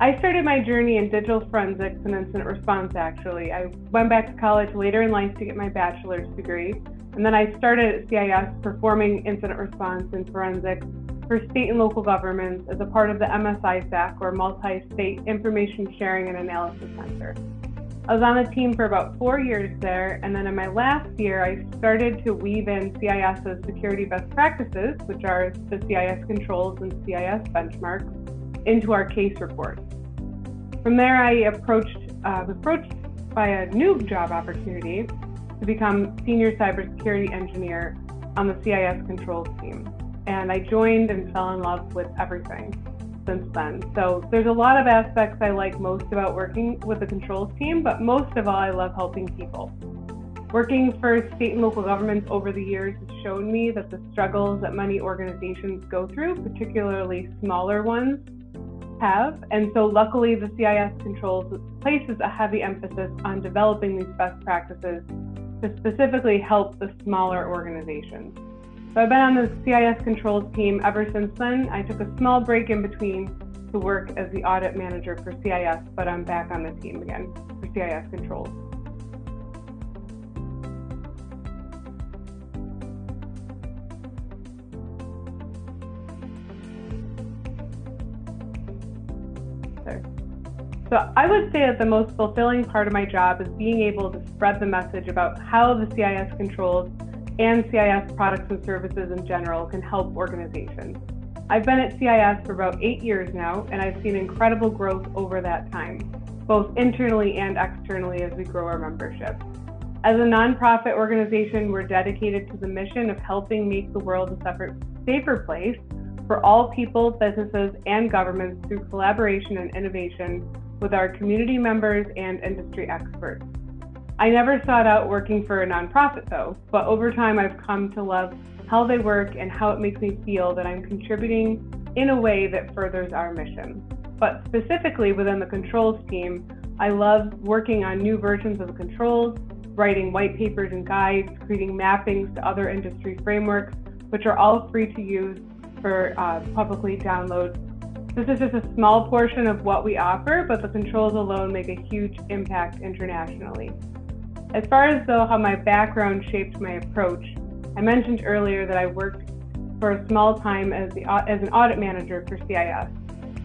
I started my journey in digital forensics and incident response, actually. I went back to college later in life to get my bachelor's degree, and then I started at CIS performing incident response and forensics for state and local governments as a part of the ISAC, or Multi-State Information Sharing and Analysis Center. I was on the team for about 4 years there, and then in my last year, I started to weave in CIS's security best practices, which are the CIS controls and CIS benchmarks, into our case reports. From there, I was approached by a new job opportunity to become senior cybersecurity engineer on the CIS controls team. And I joined and fell in love with everything since then. So there's a lot of aspects I like most about working with the controls team, but most of all, I love helping people. Working for state and local governments over the years has shown me that the struggles that many organizations go through, particularly smaller ones, have. And so luckily, the CIS controls places a heavy emphasis on developing these best practices to specifically help the smaller organizations. So I've been on the CIS controls team ever since then. I took a small break in between to work as the audit manager for CIS, but I'm back on the team again for CIS controls. So I would say that the most fulfilling part of my job is being able to spread the message about how the CIS controls and CIS products and services in general can help organizations. I've been at CIS for about 8 years now, and I've seen incredible growth over that time, both internally and externally as we grow our membership. As a nonprofit organization, we're dedicated to the mission of helping make the world a safer place for all people, businesses, and governments through collaboration and innovation with our community members and industry experts. I never sought out working for a nonprofit though, but over time I've come to love how they work and how it makes me feel that I'm contributing in a way that furthers our mission. But specifically within the controls team, I love working on new versions of the controls, writing white papers and guides, creating mappings to other industry frameworks, which are all free to use for publicly download. This is just a small portion of what we offer, but the controls alone make a huge impact internationally. As far as though how my background shaped my approach, I mentioned earlier that I worked for a small time as an audit manager for CIS.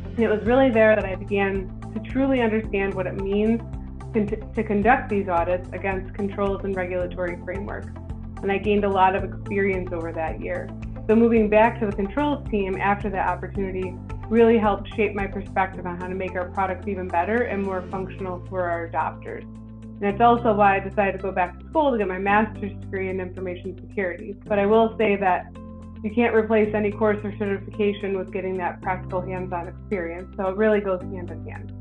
And it was really there that I began to truly understand what it means to conduct these audits against controls and regulatory frameworks. And I gained a lot of experience over that year. So moving back to the controls team after that opportunity really helped shape my perspective on how to make our products even better and more functional for our adopters. And it's also why I decided to go back to school to get my master's degree in information security. But I will say that you can't replace any course or certification with getting that practical hands-on experience. So it really goes hand in hand.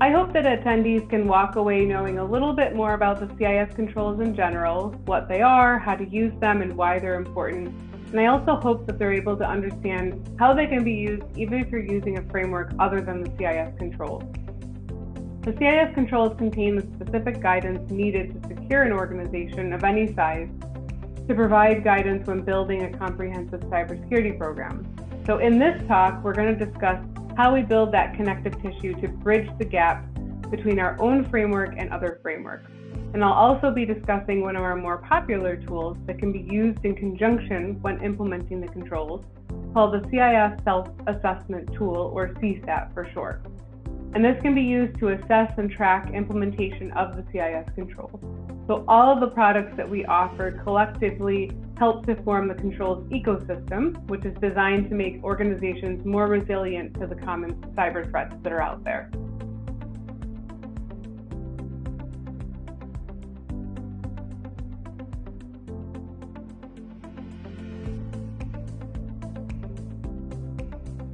I hope that attendees can walk away knowing a little bit more about the CIS controls in general, what they are, how to use them, and why they're important. And I also hope that they're able to understand how they can be used even if you're using a framework other than the CIS controls. The CIS controls contain the specific guidance needed to secure an organization of any size to provide guidance when building a comprehensive cybersecurity program. So in this talk, we're going to discuss how we build that connective tissue to bridge the gap between our own framework and other frameworks. And I'll also be discussing one of our more popular tools that can be used in conjunction when implementing the controls, called the CIS Self-Assessment Tool, or CSAT for short. And this can be used to assess and track implementation of the CIS controls. So all of the products that we offer collectively help to form the controls ecosystem, which is designed to make organizations more resilient to the common cyber threats that are out there.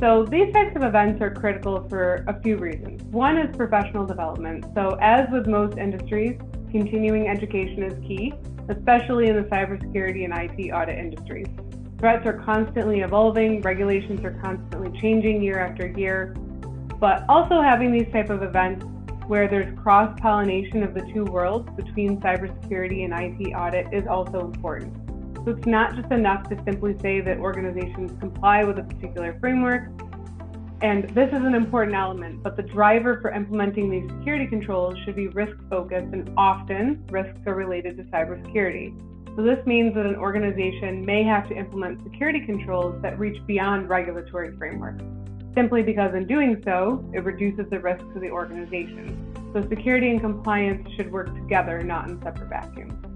So these types of events are critical for a few reasons. One is professional development. So as with most industries, continuing education is key, especially in the cybersecurity and IT audit industries. Threats are constantly evolving, regulations are constantly changing year after year, but also having these type of events where there's cross-pollination of the two worlds between cybersecurity and IT audit is also important. So it's not just enough to simply say that organizations comply with a particular framework, and this is an important element, but the driver for implementing these security controls should be risk-focused, and often risks are related to cybersecurity. So this means that an organization may have to implement security controls that reach beyond regulatory frameworks, simply because in doing so, it reduces the risk to the organization. So security and compliance should work together, not in separate vacuums.